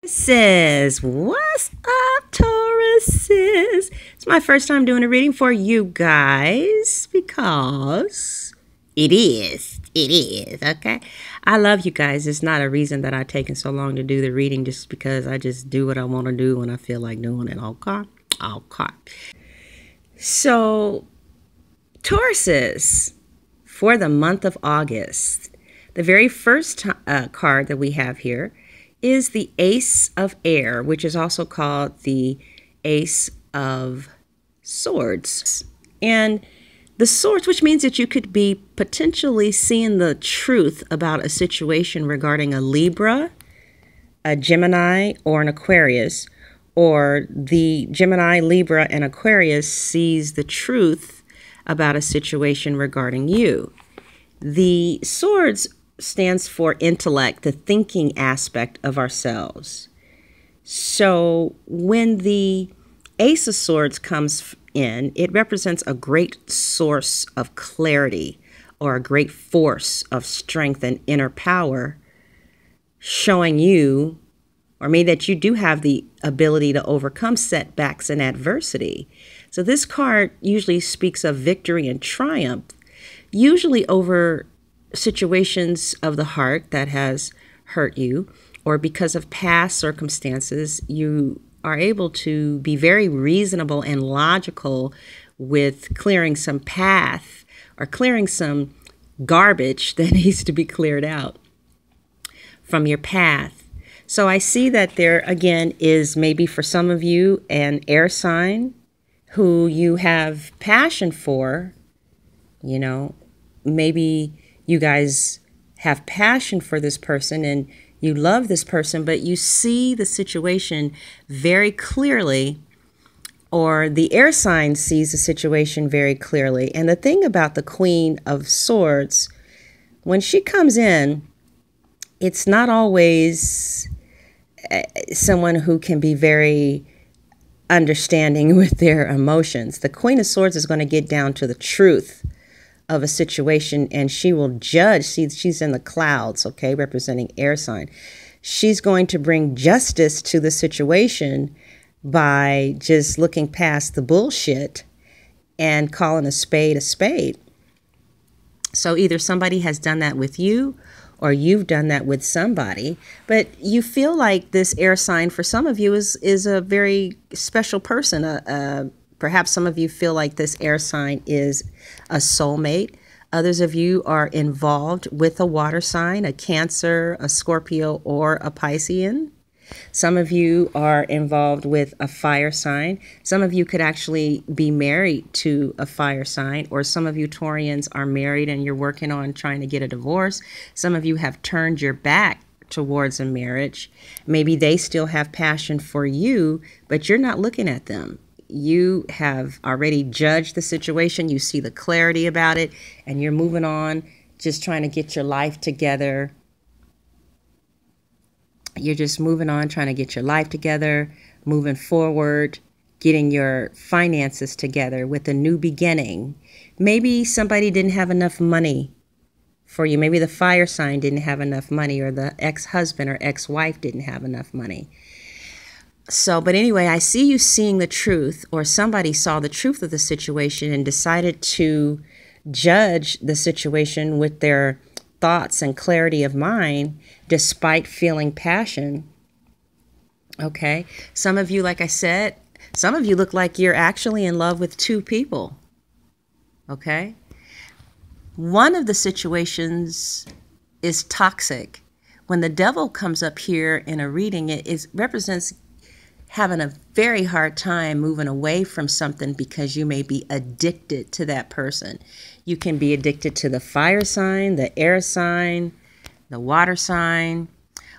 Says, what's up, Tauruses? It's my first time doing a reading for you guys because it is, okay? I love you guys. It's not a reason that I've taken so long to do the reading, just because I just do what I want to do when I feel like doing it, okay? So, Tauruses, for the month of August, the very first card that we have here is the Ace of Air, which is also called the Ace of Swords. And the swords, which means that you could be potentially seeing the truth about a situation regarding a Libra, a Gemini, or an Aquarius, or the Gemini, Libra, and Aquarius sees the truth about a situation regarding you. The swords stands for intellect, the thinking aspect of ourselves. So when the Ace of Swords comes in, it represents a great source of clarity or a great force of strength and inner power, showing you, or maybe that you do have the ability to overcome setbacks and adversity. So this card usually speaks of victory and triumph, usually over situations of the heart that has hurt you, or because of past circumstances. You are able to be very reasonable and logical with clearing some path or clearing some garbage that needs to be cleared out from your path. So I see that there again is maybe for some of you an air sign who you have passion for. You know, maybe you guys have passion for this person and you love this person, but you see the situation very clearly, or the air sign sees the situation very clearly. And the thing about the Queen of Swords, when she comes in, it's not always someone who can be very understanding with their emotions. The Queen of Swords is going to get down to the truth of a situation, and she will judge. She's in the clouds, okay, representing air sign. She's going to bring justice to the situation by just looking past the bullshit and calling a spade a spade. So either somebody has done that with you or you've done that with somebody, but you feel like this air sign for some of you is a very special person. Perhaps some of you feel like this air sign is a soulmate. Others of you are involved with a water sign, a Cancer, a Scorpio, or a Piscean. Some of you are involved with a fire sign. Some of you could actually be married to a fire sign, or some of you Taurians are married and you're working on trying to get a divorce. Some of you have turned your back towards a marriage. Maybe they still have passion for you, but you're not looking at them. You have already judged the situation. You see the clarity about it, and you're moving on, just trying to get your life together. You're just moving on, trying to get your life together, moving forward, getting your finances together with a new beginning. Maybe somebody didn't have enough money for you. Maybe the fire sign didn't have enough money, or the ex-husband or ex-wife didn't have enough money. So, but anyway, I see you seeing the truth, or somebody saw the truth of the situation and decided to judge the situation with their thoughts and clarity of mind, despite feeling passion. Okay. Some of you, like I said, some of you look like you're actually in love with two people. Okay. One of the situations is toxic. When the devil comes up here in a reading, it represents having a very hard time moving away from something because you may be addicted to that person. You can be addicted to the fire sign, the air sign, the water sign.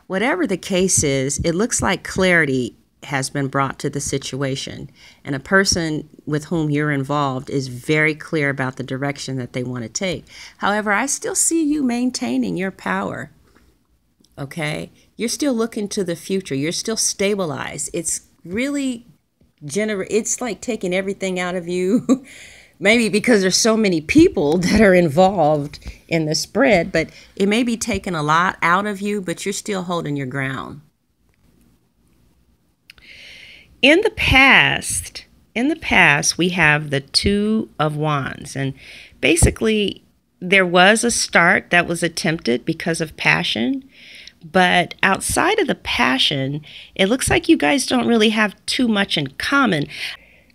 Whatever the case is, it looks like clarity has been brought to the situation, and a person with whom you're involved is very clear about the direction that they want to take. However, I still see you maintaining your power. Okay, you're still looking to the future. You're still stabilized. It's really it's like taking everything out of you. Maybe because there's so many people that are involved in the spread, but it may be taking a lot out of you, but you're still holding your ground. In the past, we have the Two of Wands, and basically there was a start that was attempted because of passion, but outside of the passion, it looks like you guys don't really have too much in common.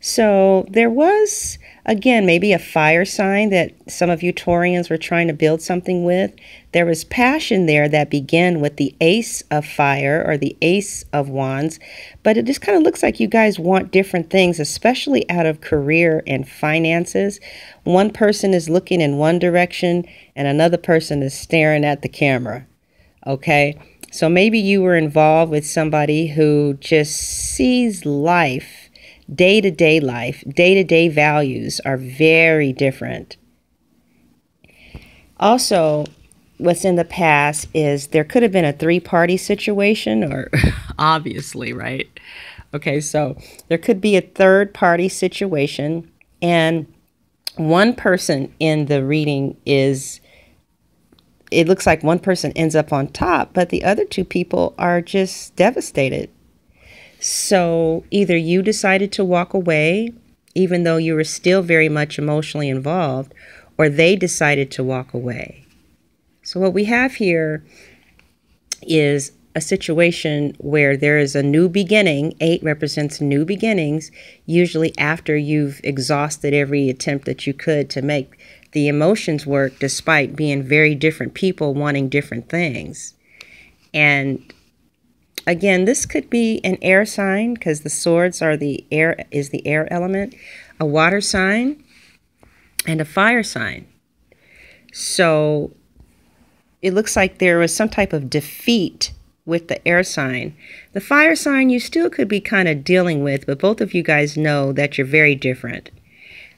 So there was, again, maybe a fire sign that some of you Taurians were trying to build something with. There was passion there that began with the Ace of Fire or the Ace of Wands, but it just kind of looks like you guys want different things, especially out of career and finances. One person is looking in one direction and another person is staring at the camera. Okay, so maybe you were involved with somebody who just sees life, day-to-day values are very different. Also, what's in the past is there could have been a three-party situation, or obviously, right? Okay, so there could be a third-party situation, and one person in the reading it looks like one person ends up on top, but the other two people are just devastated. So either you decided to walk away, even though you were still very much emotionally involved, or they decided to walk away. So what we have here is a situation where there is a new beginning. 8 represents new beginnings, usually after you've exhausted every attempt that you could to make the emotions work, despite being very different people wanting different things. And again, this could be an air sign because the swords are the air element, a water sign, and a fire sign. So it looks like there was some type of defeat with the air sign. The fire sign you still could be kind of dealing with, but both of you guys know that you're very different.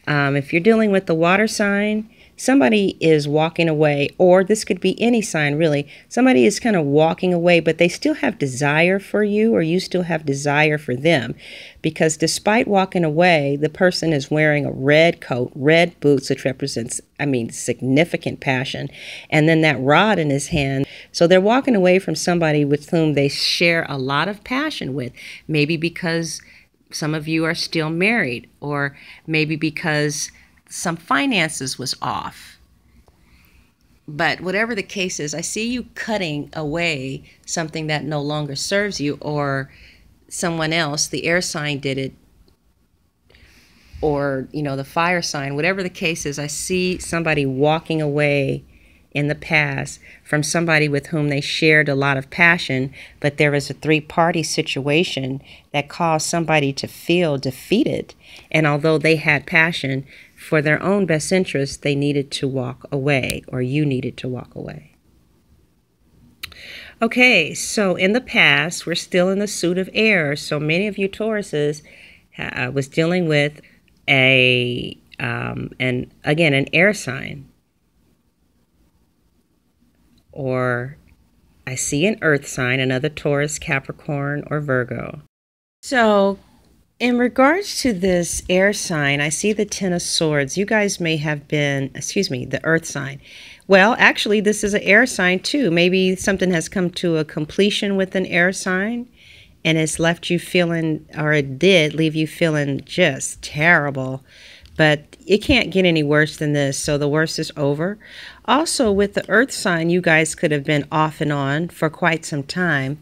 If you're dealing with the water sign, somebody is walking away, or this could be any sign really. Somebody is kind of walking away, but they still have desire for you, or you still have desire for them. Because despite walking away, the person is wearing a red coat, red boots, which represents, significant passion. And then that rod in his hand. So they're walking away from somebody with whom they share a lot of passion with. Maybe because some of you are still married, or maybe because some finances was off. But whatever the case is, I see you cutting away something that no longer serves you, or someone else, the air sign did it, or, the fire sign. Whatever the case is, I see somebody walking away in the past from somebody with whom they shared a lot of passion, but there was a three-party situation that caused somebody to feel defeated. And although they had passion, for their own best interest, they needed to walk away, or you needed to walk away. Okay, so in the past, we're still in the suit of air. So many of you Tauruses was dealing with an air sign. Or I see an earth sign, another Taurus, Capricorn, or Virgo. So in regards to this air sign, I see the Ten of Swords. You guys may have been, the earth sign. Well, actually, this is an air sign too. Maybe something has come to a completion with an air sign, and it's left you feeling, or it did leave you feeling just terrible. But it can't get any worse than this, so the worst is over. Also, with the earth sign, you guys could have been off and on for quite some time,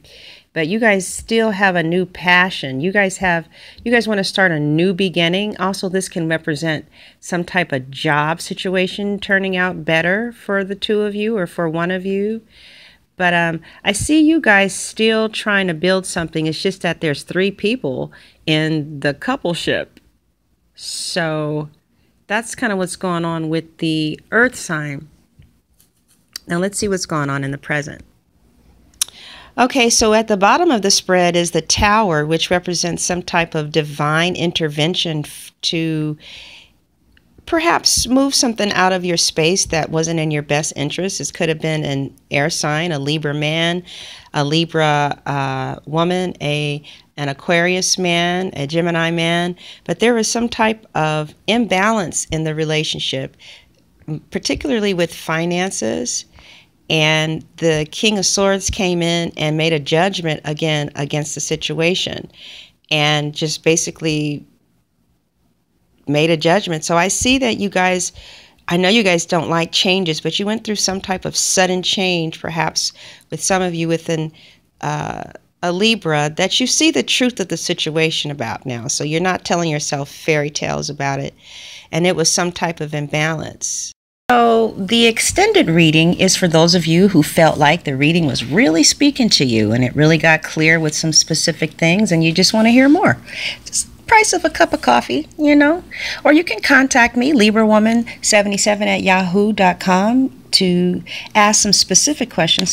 but you guys still have a new passion. You guys want to start a new beginning. Also, this can represent some type of job situation turning out better for the two of you, or for one of you. But I see you guys still trying to build something. It's just that there's 3 people in the coupleship. So that's kind of what's going on with the earth sign. Now let's see what's going on in the present. Okay, so at the bottom of the spread is the Tower, which represents some type of divine intervention to perhaps move something out of your space that wasn't in your best interest. This could have been an air sign, a Libra man, a Libra woman, an Aquarius man, a Gemini man, but there was some type of imbalance in the relationship, particularly with finances. And the King of Swords came in and made a judgment again against the situation. and just basically made a judgment. So I see that you guys, I know you guys don't like changes, but you went through some type of sudden change, perhaps with some of you within a Libra, that you see the truth of the situation about now. So you're not telling yourself fairy tales about it, and it was some type of imbalance. So the extended reading is for those of you who felt like the reading was really speaking to you and it really got clear with some specific things and you just want to hear more. Just price of a cup of coffee, you know. Or you can contact me, LibraWoman77 at yahoo.com, to ask some specific questions.